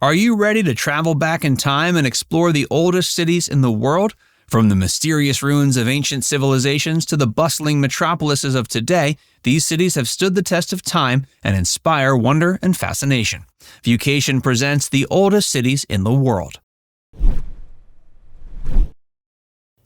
Are you ready to travel back in time and explore the oldest cities in the world? From the mysterious ruins of ancient civilizations to the bustling metropolises of today, these cities have stood the test of time and inspire wonder and fascination. Viewcation presents the oldest cities in the world.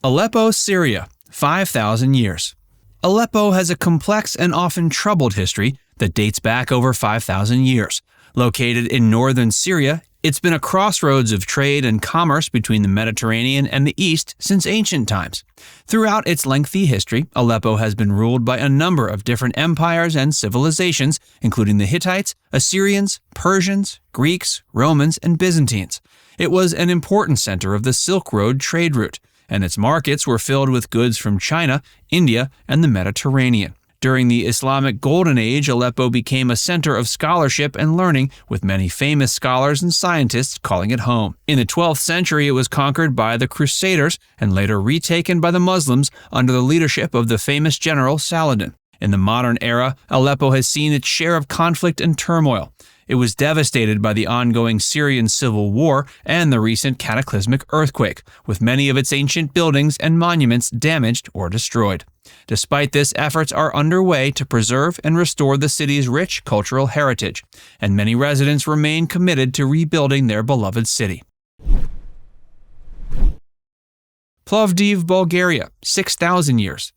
Aleppo, Syria, 5,000 years. Aleppo has a complex and often troubled history that dates back over 5,000 years. Located in northern Syria, it's been a crossroads of trade and commerce between the Mediterranean and the East since ancient times. Throughout its lengthy history, Aleppo has been ruled by a number of different empires and civilizations, including the Hittites, Assyrians, Persians, Greeks, Romans, and Byzantines. It was an important center of the Silk Road trade route, and its markets were filled with goods from China, India, and the Mediterranean. During the Islamic Golden Age, Aleppo became a center of scholarship and learning, with many famous scholars and scientists calling it home. In the 12th century, it was conquered by the Crusaders and later retaken by the Muslims under the leadership of the famous general Saladin. In the modern era, Aleppo has seen its share of conflict and turmoil. It was devastated by the ongoing Syrian civil war and the recent cataclysmic earthquake, with many of its ancient buildings and monuments damaged or destroyed. Despite this, efforts are underway to preserve and restore the city's rich cultural heritage, and many residents remain committed to rebuilding their beloved city. Plovdiv, Bulgaria, 6,000 years.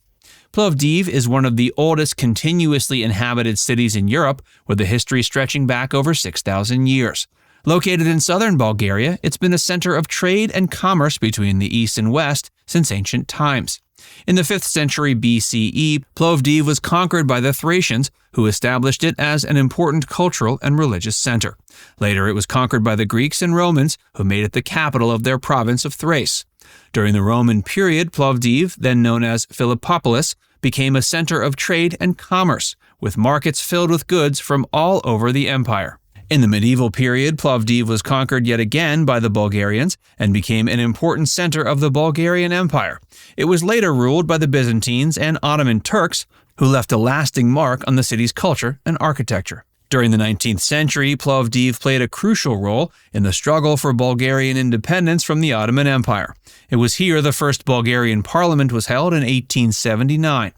Plovdiv is one of the oldest continuously inhabited cities in Europe, with a history stretching back over 6,000 years. Located in southern Bulgaria, it's been a center of trade and commerce between the East and West since ancient times. In the 5th century BCE, Plovdiv was conquered by the Thracians, who established it as an important cultural and religious center. Later, it was conquered by the Greeks and Romans, who made it the capital of their province of Thrace. During the Roman period, Plovdiv, then known as Philippopolis, became a center of trade and commerce, with markets filled with goods from all over the empire. In the medieval period, Plovdiv was conquered yet again by the Bulgarians and became an important center of the Bulgarian Empire. It was later ruled by the Byzantines and Ottoman Turks, who left a lasting mark on the city's culture and architecture. During the 19th century, Plovdiv played a crucial role in the struggle for Bulgarian independence from the Ottoman Empire. It was here the first Bulgarian parliament was held in 1879.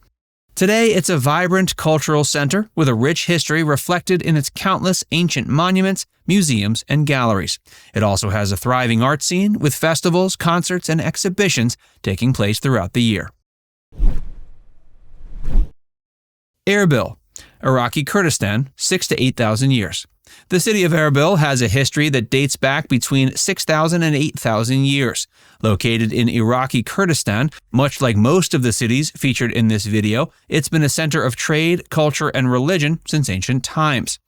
Today, it's a vibrant cultural center with a rich history reflected in its countless ancient monuments, museums, and galleries. It also has a thriving art scene with festivals, concerts, and exhibitions taking place throughout the year. Erbil, Iraqi Kurdistan, 6,000 to 8,000 years. The city of Erbil has a history that dates back between 6,000 and 8,000 years. Located in Iraqi Kurdistan, much like most of the cities featured in this video, it's been a center of trade, culture, and religion since ancient times.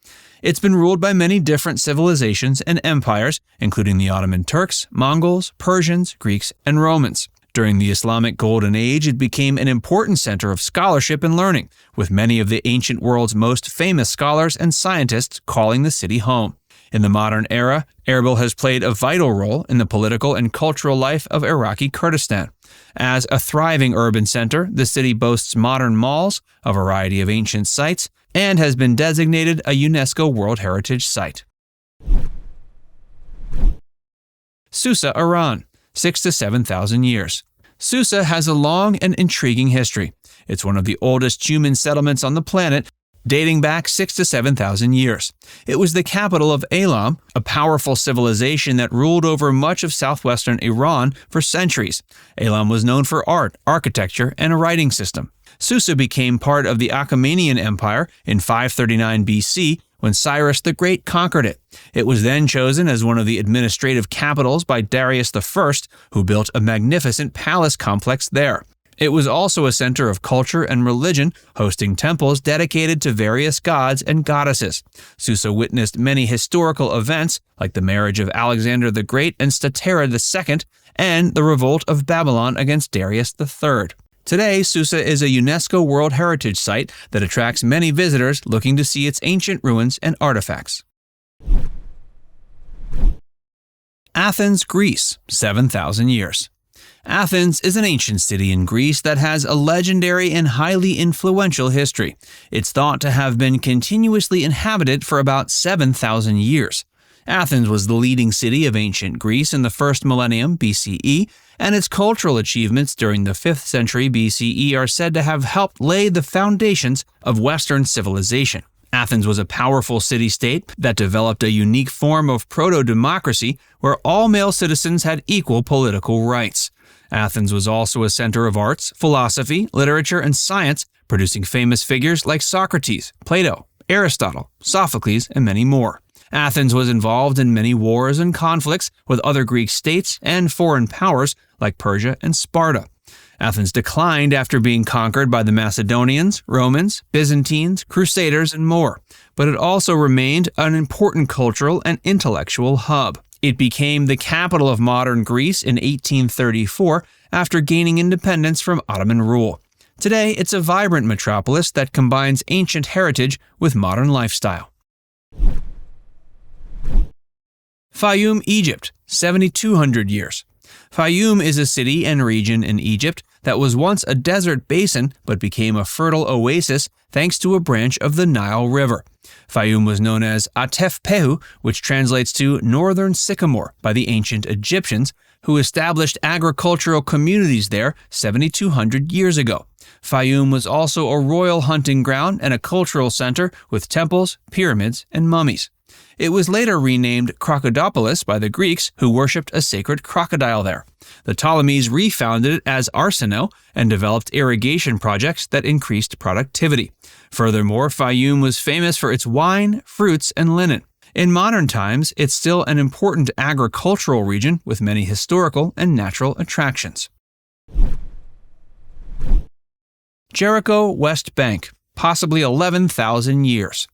It's been ruled by many different civilizations and empires, including the Ottoman Turks, Mongols, Persians, Greeks, and Romans. During the Islamic Golden Age, it became an important center of scholarship and learning, with many of the ancient world's most famous scholars and scientists calling the city home. In the modern era, Erbil has played a vital role in the political and cultural life of Iraqi Kurdistan. As a thriving urban center, the city boasts modern malls, a variety of ancient sites, and has been designated a UNESCO World Heritage Site. Susa, Iran, 6,000 to 7,000 years. Susa has a long and intriguing history. It's one of the oldest human settlements on the planet, dating back 6,000 to 7,000 years. It was the capital of Elam, a powerful civilization that ruled over much of southwestern Iran for centuries. Elam was known for art, architecture, and a writing system. Susa became part of the Achaemenid Empire in 539 BC, when Cyrus the Great conquered it. It was then chosen as one of the administrative capitals by Darius I, who built a magnificent palace complex there. It was also a center of culture and religion, hosting temples dedicated to various gods and goddesses. Susa witnessed many historical events, like the marriage of Alexander the Great and Statera II, and the revolt of Babylon against Darius III. Today, Susa is a UNESCO World Heritage Site that attracts many visitors looking to see its ancient ruins and artifacts. Athens, Greece, 7,000 years. Athens is an ancient city in Greece that has a legendary and highly influential history. It's thought to have been continuously inhabited for about 7,000 years. Athens was the leading city of ancient Greece in the first millennium BCE, and its cultural achievements during the 5th century BCE are said to have helped lay the foundations of Western civilization. Athens was a powerful city-state that developed a unique form of proto-democracy where all male citizens had equal political rights. Athens was also a center of arts, philosophy, literature, and science, producing famous figures like Socrates, Plato, Aristotle, Sophocles, and many more. Athens was involved in many wars and conflicts with other Greek states and foreign powers like Persia and Sparta. Athens declined after being conquered by the Macedonians, Romans, Byzantines, Crusaders, and more, but it also remained an important cultural and intellectual hub. It became the capital of modern Greece in 1834 after gaining independence from Ottoman rule. Today, it's a vibrant metropolis that combines ancient heritage with modern lifestyle. Faiyum, Egypt, 7,200 years. Faiyum is a city and region in Egypt that was once a desert basin but became a fertile oasis thanks to a branch of the Nile River. Faiyum was known as Atef-Pehu, which translates to northern sycamore by the ancient Egyptians, who established agricultural communities there 7,200 years ago. Faiyum was also a royal hunting ground and a cultural center with temples, pyramids, and mummies. It was later renamed Crocodipolis by the Greeks, who worshipped a sacred crocodile there. The Ptolemies refounded it as Arsinoe and developed irrigation projects that increased productivity. Furthermore, Faiyum was famous for its wine, fruits, and linen. In modern times, it's still an important agricultural region with many historical and natural attractions. Jericho, West Bank, possibly 11,000 years.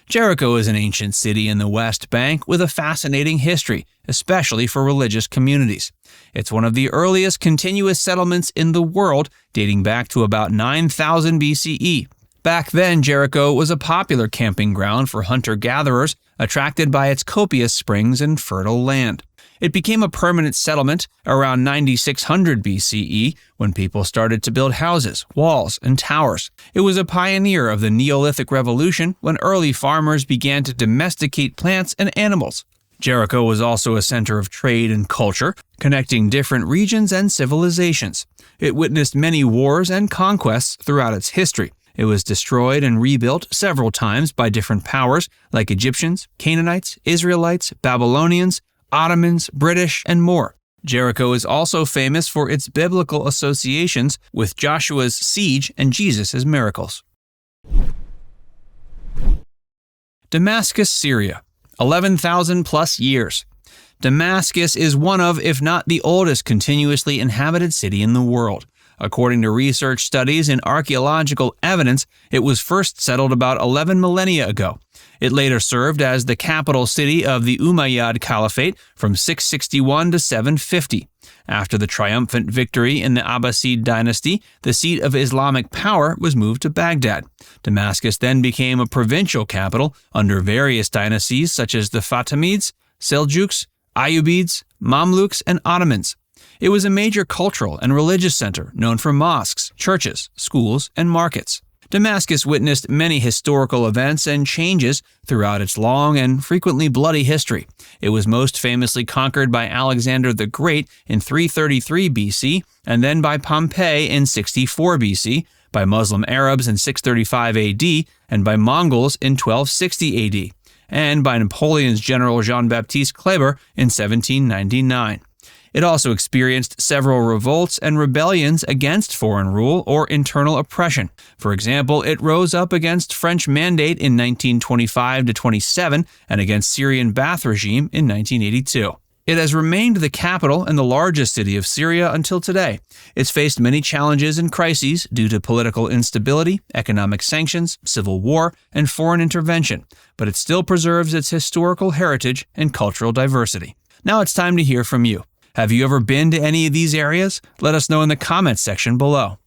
Jericho is an ancient city in the West Bank with a fascinating history, especially for religious communities. It's one of the earliest continuous settlements in the world, dating back to about 9,000 BCE. Back then, Jericho was a popular camping ground for hunter-gatherers, attracted by its copious springs and fertile land. It became a permanent settlement around 9600 BCE when people started to build houses, walls, and towers. It was a pioneer of the Neolithic Revolution when early farmers began to domesticate plants and animals. Jericho was also a center of trade and culture, connecting different regions and civilizations. It witnessed many wars and conquests throughout its history. It was destroyed and rebuilt several times by different powers like Egyptians, Canaanites, Israelites, Babylonians, Ottomans, British, and more. Jericho is also famous for its biblical associations with Joshua's siege and Jesus' miracles. Damascus, Syria, 11,000 plus years. Damascus is one of, if not the oldest continuously inhabited city in the world. According to research studies and archaeological evidence, it was first settled about 11 millennia ago. It later served as the capital city of the Umayyad Caliphate from 661 to 750. After the triumphant victory in the Abbasid dynasty, the seat of Islamic power was moved to Baghdad. Damascus then became a provincial capital under various dynasties such as the Fatimids, Seljuks, Ayyubids, Mamluks, and Ottomans. It was a major cultural and religious center known for mosques, churches, schools, and markets. Damascus witnessed many historical events and changes throughout its long and frequently bloody history. It was most famously conquered by Alexander the Great in 333 BC, and then by Pompey in 64 BC, by Muslim Arabs in 635 AD, and by Mongols in 1260 AD, and by Napoleon's general Jean-Baptiste Kleber in 1799. It also experienced several revolts and rebellions against foreign rule or internal oppression. For example, it rose up against French Mandate in 1925-27 and against Syrian Ba'ath regime in 1982. It has remained the capital and the largest city of Syria until today. It's faced many challenges and crises due to political instability, economic sanctions, civil war, and foreign intervention, but it still preserves its historical heritage and cultural diversity. Now it's time to hear from you. Have you ever been to any of these areas? Let us know in the comments section below.